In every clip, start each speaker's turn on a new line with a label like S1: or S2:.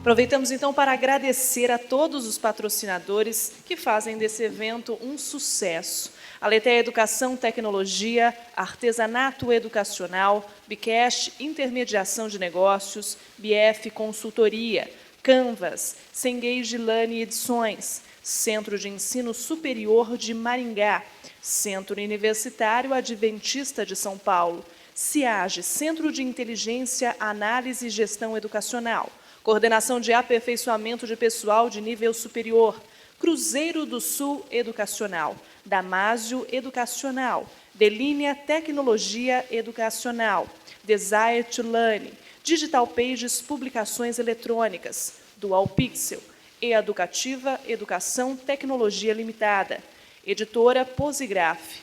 S1: Aproveitamos então para agradecer a todos os patrocinadores que fazem desse evento um sucesso. Aletheia Educação, Tecnologia, Artesanato Educacional, Bcash, Intermediação de Negócios, BF Consultoria, Canvas, Cengage Lane Edições, Centro de Ensino Superior de Maringá, Centro Universitário Adventista de São Paulo, CIAGE, Centro de Inteligência, Análise e Gestão Educacional, Coordenação de Aperfeiçoamento de Pessoal de Nível Superior, Cruzeiro do Sul Educacional, Damásio Educacional, Delínea Tecnologia Educacional, Desire to Learn, Digital Pages Publicações Eletrônicas, Dual Pixel, Educativa Educação Tecnologia Limitada, Editora Posigraf,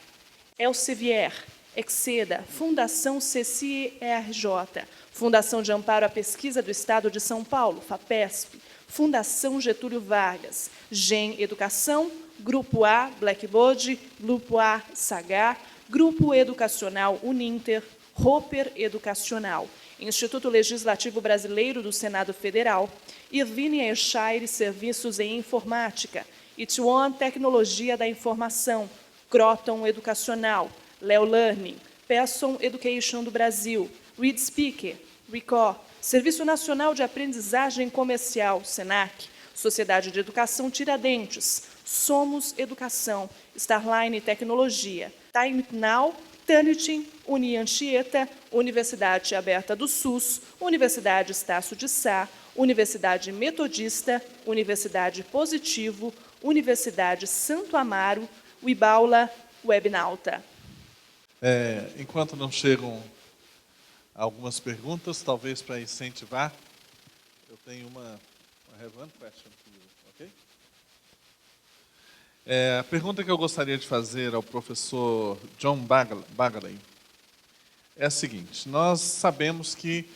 S1: Elsevier, Exceda, Fundação CCIRJ, Fundação de Amparo à Pesquisa do Estado de São Paulo, FAPESP, Fundação Getúlio Vargas, GEM Educação, Grupo A, Blackboard, Grupo A, Sagar, Grupo Educacional Uninter, Roper Educacional, Instituto Legislativo Brasileiro do Senado Federal, Irvine Ayrshire Serviços em Informática, Ituan Tecnologia da Informação, Croton Educacional, Leo Learning, Pearson Education do Brasil, Read Speaker, Recor, Serviço Nacional de Aprendizagem Comercial, SENAC, Sociedade de Educação Tiradentes, Somos Educação, Starline Tecnologia, Time Now, Tanitin, Unianchieta, Universidade Aberta do SUS, Universidade Estácio de Sá, Universidade Metodista, Universidade Positivo, Universidade Santo Amaro, Uibaula, Webnauta.
S2: Enquanto não chegam algumas perguntas, talvez para incentivar, eu tenho uma relevant question for you, ok? A pergunta que eu gostaria de fazer ao professor John Bagley é a seguinte: nós sabemos que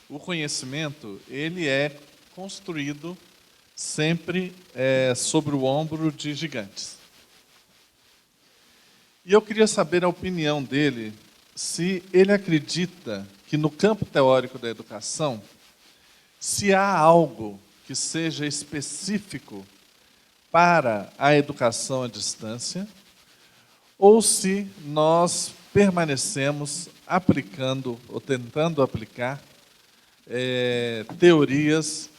S2: o conhecimento ele é construído sempre sobre o ombro de gigantes. E eu queria saber a opinião dele, se ele acredita que no campo teórico da educação, se há algo que seja específico para a educação à distância, ou se nós permanecemos aplicando ou tentando aplicar teorias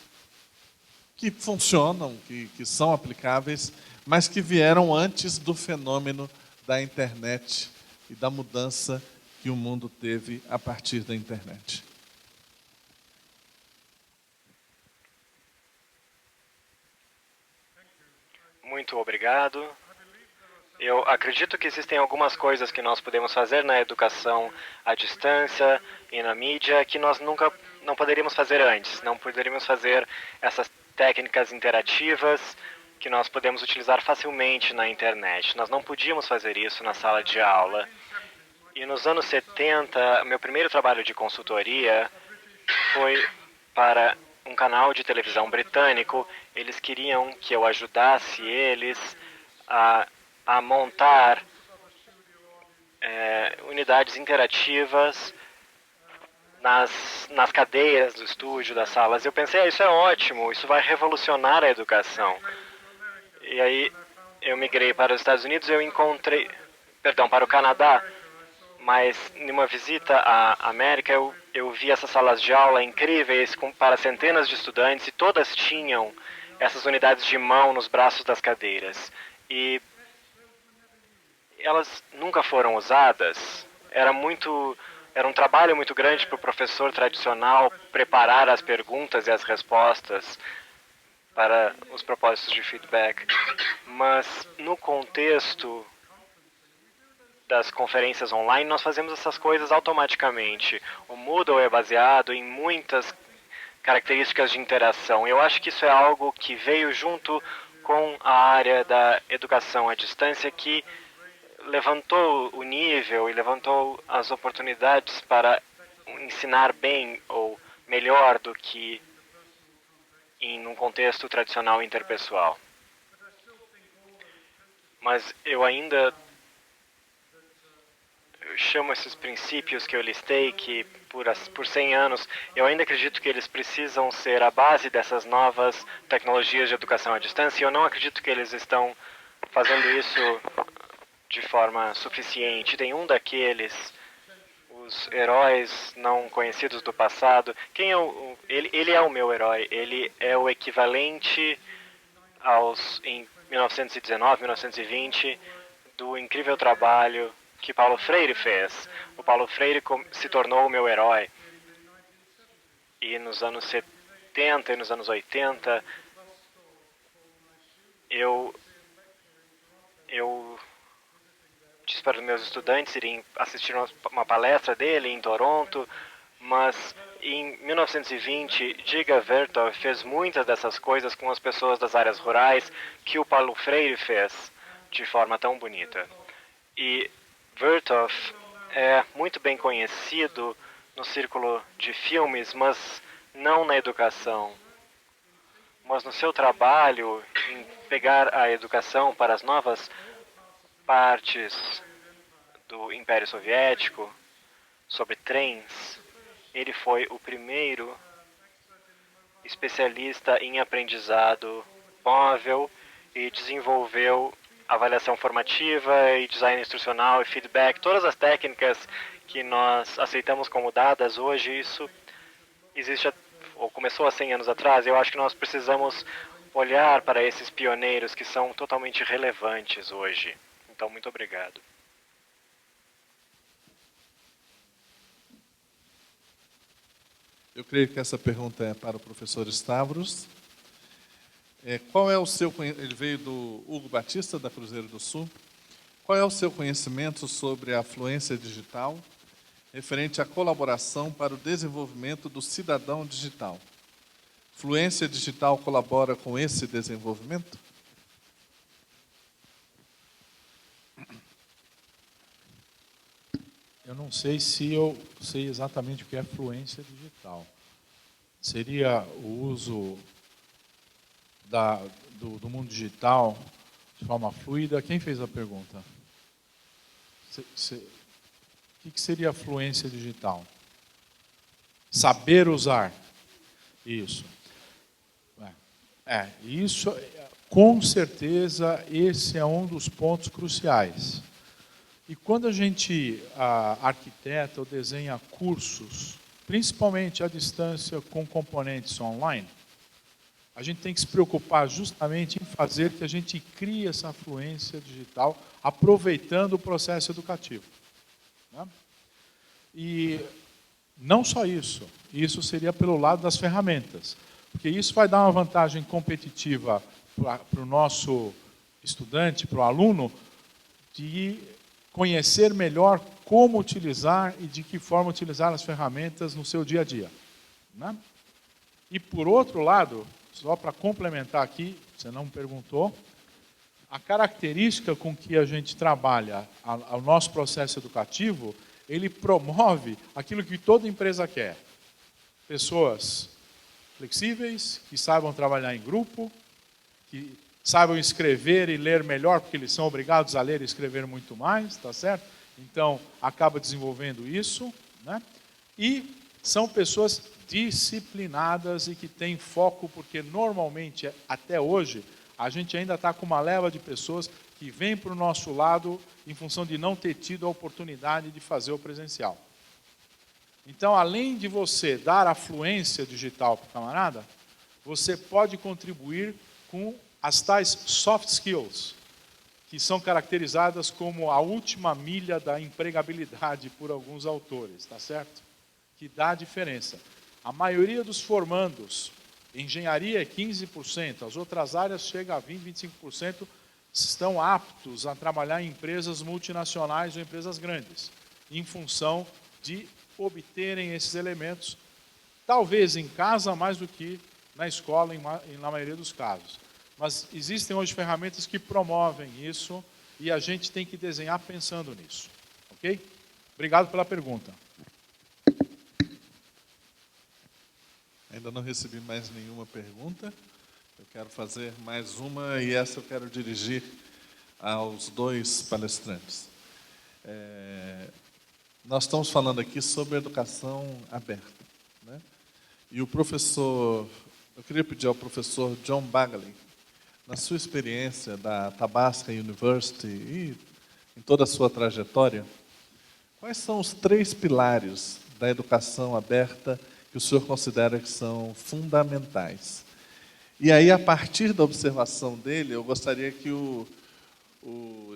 S2: que funcionam, que são aplicáveis, mas que vieram antes do fenômeno da internet e da mudança que o mundo teve a partir da internet.
S3: Muito obrigado. Eu acredito que existem algumas coisas que nós podemos fazer na educação à distância e na mídia que nós não poderíamos fazer antes. Não poderíamos fazer essas técnicas interativas que nós podemos utilizar facilmente na internet. Nós não podíamos fazer isso na sala de aula. E nos anos 70, meu primeiro trabalho de consultoria foi para um canal de televisão britânico. Eles queriam que eu ajudasse eles a montar unidades interativas nas cadeiras do estúdio, das salas. Eu pensei, isso é ótimo, isso vai revolucionar a educação. E aí eu migrei para os Estados Unidos, para o Canadá, mas numa visita à América eu vi essas salas de aula incríveis para centenas de estudantes e todas tinham essas unidades de mão nos braços das cadeiras. E elas nunca foram usadas. Era um trabalho muito grande para o professor tradicional preparar as perguntas e as respostas para os propósitos de feedback. Mas no contexto das conferências online, nós fazemos essas coisas automaticamente. O Moodle é baseado em muitas características de interação. Eu acho que isso é algo que veio junto com a área da educação à distância, que levantou o nível e levantou as oportunidades para ensinar bem ou melhor do que em um contexto tradicional interpessoal. Mas eu ainda chamo esses princípios que eu listei, que por 100 anos, eu ainda acredito que eles precisam ser a base dessas novas tecnologias de educação à distância, e eu não acredito que eles estão fazendo isso de forma suficiente. Tem um daqueles, os heróis não conhecidos do passado. Quem é ele é o meu herói, ele é o equivalente em 1919, 1920, do incrível trabalho que Paulo Freire fez. O Paulo Freire se tornou o meu herói. E nos anos 70 e nos anos 80, eu disse para os meus estudantes irem assistir uma palestra dele em Toronto, mas em 1920, Dziga Vertov fez muitas dessas coisas com as pessoas das áreas rurais que o Paulo Freire fez de forma tão bonita. E Vertov é muito bem conhecido no círculo de filmes, mas não na educação. Mas no seu trabalho em pegar a educação para as novas partes do Império Soviético, sobre trens, ele foi o primeiro especialista em aprendizado móvel e desenvolveu avaliação formativa e design instrucional e feedback, todas as técnicas que nós aceitamos como dadas hoje. Isso existe ou começou há 100 anos atrás. Eu acho que nós precisamos olhar para esses pioneiros que são totalmente relevantes hoje. Então, muito obrigado.
S2: Eu creio que essa pergunta é para o professor Stavros. Qual é o seu... Ele veio do Hugo Batista, da Cruzeiro do Sul. Qual é o seu conhecimento sobre a fluência digital referente à colaboração para o desenvolvimento do cidadão digital? Fluência digital colabora com esse desenvolvimento?
S4: Eu não sei se eu sei exatamente o que é fluência digital. Seria o uso do mundo digital de forma fluida. Quem fez a pergunta? O que seria a fluência digital? Saber usar. Isso. Isso, com certeza, esse é um dos pontos cruciais. E quando a gente arquiteta ou desenha cursos, principalmente à distância com componentes online, a gente tem que se preocupar justamente em fazer que a gente crie essa fluência digital, aproveitando o processo educativo. Né? E não só isso, isso seria pelo lado das ferramentas, porque isso vai dar uma vantagem competitiva para o nosso estudante, para o aluno, de conhecer melhor como utilizar e de que forma utilizar as ferramentas no seu dia a dia. Né? E por outro lado, só para complementar aqui, você não me perguntou, a característica com que a gente trabalha o nosso processo educativo, ele promove aquilo que toda empresa quer. Pessoas flexíveis, que saibam trabalhar em grupo, que saibam escrever e ler melhor, porque eles são obrigados a ler e escrever muito mais, tá certo? Então, acaba desenvolvendo isso, né? E são pessoas disciplinadas e que têm foco, porque normalmente, até hoje, a gente ainda está com uma leva de pessoas que vêm para o nosso lado em função de não ter tido a oportunidade de fazer o presencial. Então, além de você dar a fluência digital para o camarada, você pode contribuir com as tais soft skills, que são caracterizadas como a última milha da empregabilidade por alguns autores, tá certo? Que dá a diferença. A maioria dos formandos, engenharia é 15%, as outras áreas chegam a 20%, 25%, estão aptos a trabalhar em empresas multinacionais ou empresas grandes, em função de obterem esses elementos, talvez em casa mais do que na escola, na maioria dos casos. Mas existem hoje ferramentas que promovem isso e a gente tem que desenhar pensando nisso. Ok? Obrigado pela pergunta.
S2: Ainda não recebi mais nenhuma pergunta. Eu quero fazer mais uma e essa eu quero dirigir aos dois palestrantes. nós estamos falando aqui sobre educação aberta, né? E o professor, eu queria pedir ao professor John Bagley, na sua experiência da Tabasca University e em toda a sua trajetória, quais são os 3 pilares da educação aberta que o senhor considera que são fundamentais? E aí, a partir da observação dele, eu gostaria que o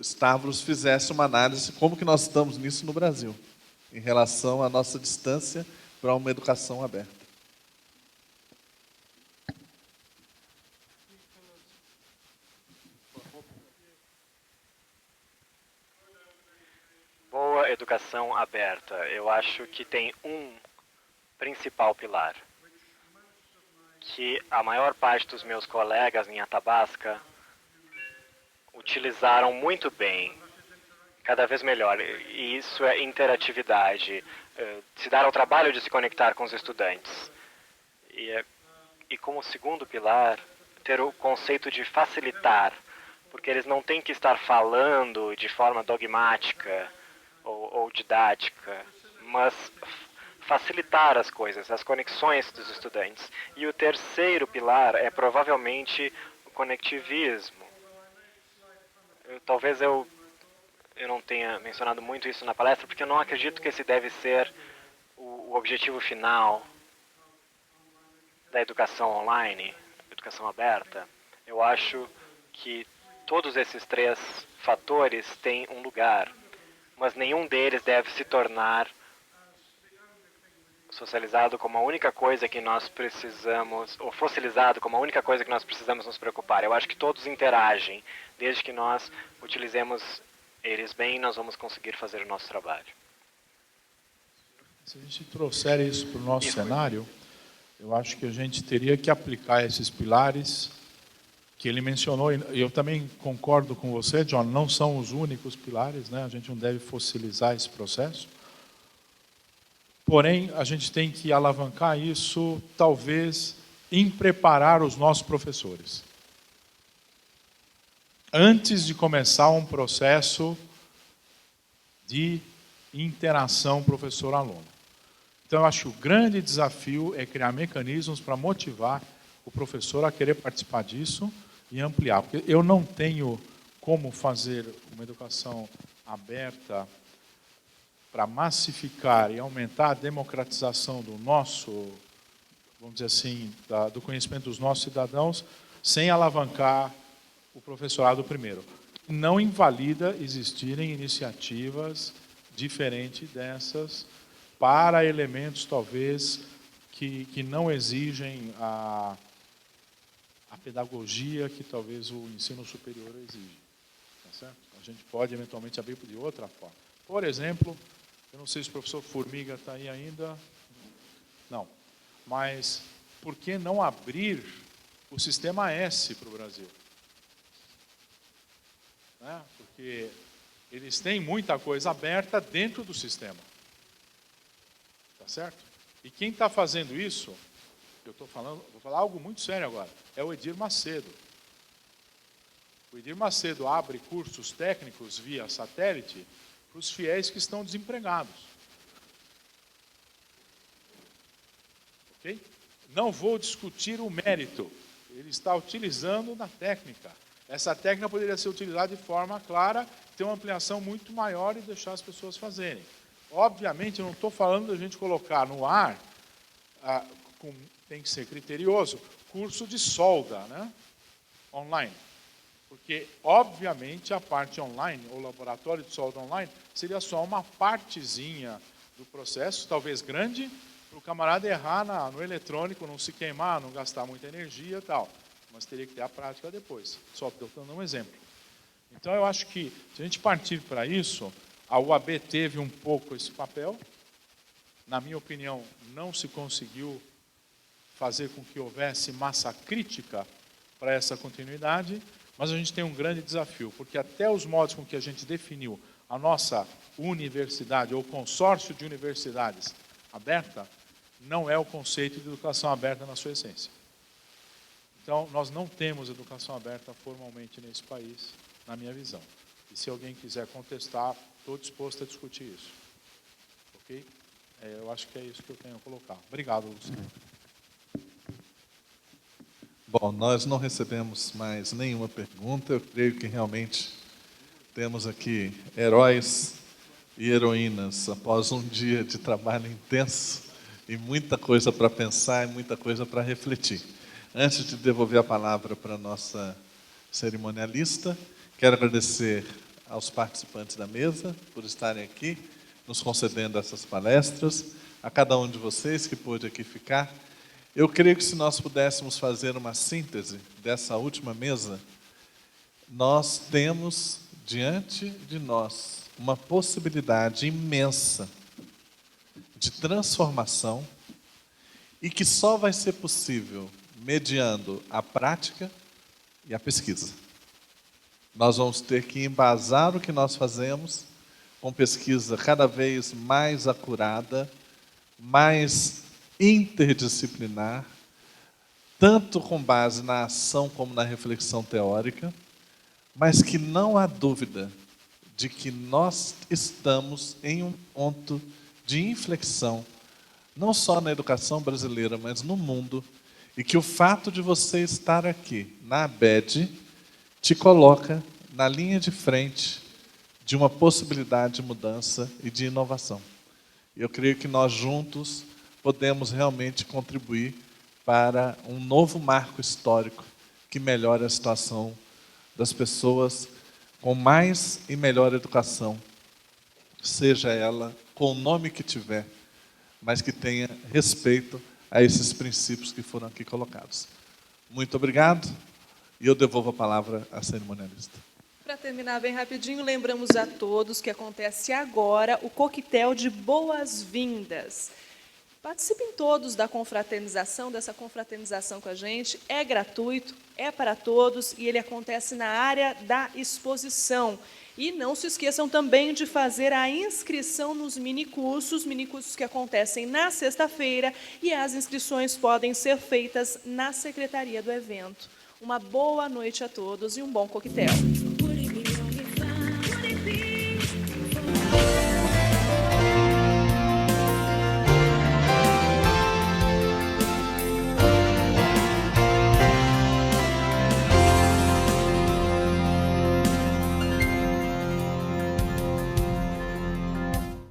S2: Stavros fizesse uma análise de como que nós estamos nisso no Brasil, em relação à nossa distância para uma educação aberta.
S3: Boa educação aberta. Eu acho que tem um principal pilar, que a maior parte dos meus colegas em Athabasca utilizaram muito bem, cada vez melhor, e isso é interatividade, se dar ao trabalho de se conectar com os estudantes. E como segundo pilar, ter o conceito de facilitar, porque eles não têm que estar falando de forma dogmática ou didática, mas facilitar as coisas, as conexões dos estudantes. E o terceiro pilar é provavelmente o conectivismo. Talvez eu não tenha mencionado muito isso na palestra, porque eu não acredito que esse deve ser o objetivo final da educação online, educação aberta. Eu acho que todos esses 3 fatores têm um lugar, mas nenhum deles deve se tornar socializado como a única coisa que nós precisamos, ou fossilizado como a única coisa que nós precisamos nos preocupar. Eu acho que todos interagem. Desde que nós utilizemos eles bem, nós vamos conseguir fazer o nosso trabalho.
S4: Se a gente trouxer isso para o nosso cenário, eu acho que a gente teria que aplicar esses pilares que ele mencionou, e eu também concordo com você, John, não são os únicos pilares, né? A gente não deve fossilizar esse processo. Porém, a gente tem que alavancar isso, talvez, em preparar os nossos professores. Antes de começar um processo de interação professor-aluno. Então, eu acho que o grande desafio é criar mecanismos para motivar o professor a querer participar disso e ampliar. Porque eu não tenho como fazer uma educação aberta para massificar e aumentar a democratização do nosso, vamos dizer assim, do conhecimento dos nossos cidadãos, sem alavancar o professorado primeiro. Não invalida existirem iniciativas diferentes dessas para elementos, talvez, que não exigem a pedagogia que talvez o ensino superior exige. Tá certo? A gente pode, eventualmente, abrir de outra forma. Por exemplo, eu não sei se o professor Formiga está aí ainda. Não. Mas por que não abrir o sistema S para o Brasil? Né? Porque eles têm muita coisa aberta dentro do sistema. Tá certo? E quem está fazendo isso, eu estou falando, vou falar algo muito sério agora, é o Edir Macedo. O Edir Macedo abre cursos técnicos via satélite para os fiéis que estão desempregados. Ok? Não vou discutir o mérito. Ele está utilizando na técnica. Essa técnica poderia ser utilizada de forma clara, ter uma ampliação muito maior e deixar as pessoas fazerem. Obviamente, eu não estou falando da gente colocar no ar, tem que ser criterioso, curso de solda, né? Online. Porque, obviamente, a parte online, o laboratório de solda online, seria só uma partezinha do processo, talvez grande, para o camarada errar no eletrônico, não se queimar, não gastar muita energia e tal. Mas teria que ter a prática depois. Só dando um exemplo. Então, eu acho que, se a gente partir para isso, a UAB teve um pouco esse papel. Na minha opinião, não se conseguiu fazer com que houvesse massa crítica para essa continuidade, mas a gente tem um grande desafio, porque até os modos com que a gente definiu a nossa universidade, ou consórcio de universidades aberta, não é o conceito de educação aberta na sua essência. Então, nós não temos educação aberta formalmente nesse país, na minha visão. E se alguém quiser contestar, estou disposto a discutir isso. Ok? Eu acho que é isso que eu tenho a colocar. Obrigado, Luciano.
S2: Bom, nós não recebemos mais nenhuma pergunta. Eu creio que realmente temos aqui heróis e heroínas após um dia de trabalho intenso e muita coisa para pensar e muita coisa para refletir. Antes de devolver a palavra para a nossa cerimonialista, quero agradecer aos participantes da mesa por estarem aqui, nos concedendo essas palestras, a cada um de vocês que pôde aqui ficar. Eu creio que se nós pudéssemos fazer uma síntese dessa última mesa, nós temos diante de nós uma possibilidade imensa de transformação e que só vai ser possível mediando a prática e a pesquisa. Nós vamos ter que embasar o que nós fazemos com pesquisa cada vez mais acurada, mais interdisciplinar, tanto com base na ação como na reflexão teórica, mas que não há dúvida de que nós estamos em um ponto de inflexão, não só na educação brasileira, mas no mundo, e que o fato de você estar aqui na ABED te coloca na linha de frente de uma possibilidade de mudança e de inovação. Eu creio que nós juntos podemos realmente contribuir para um novo marco histórico que melhore a situação das pessoas com mais e melhor educação, seja ela com o nome que tiver, mas que tenha respeito a esses princípios que foram aqui colocados. Muito obrigado, e eu devolvo a palavra à cerimonialista.
S1: Para terminar bem rapidinho, lembramos a todos que acontece agora o coquetel de boas-vindas. Participem todos da confraternização, dessa confraternização com a gente. É gratuito, é para todos e ele acontece na área da exposição. E não se esqueçam também de fazer a inscrição nos minicursos que acontecem na sexta-feira, e as inscrições podem ser feitas na secretaria do evento. Uma boa noite a todos e um bom coquetel.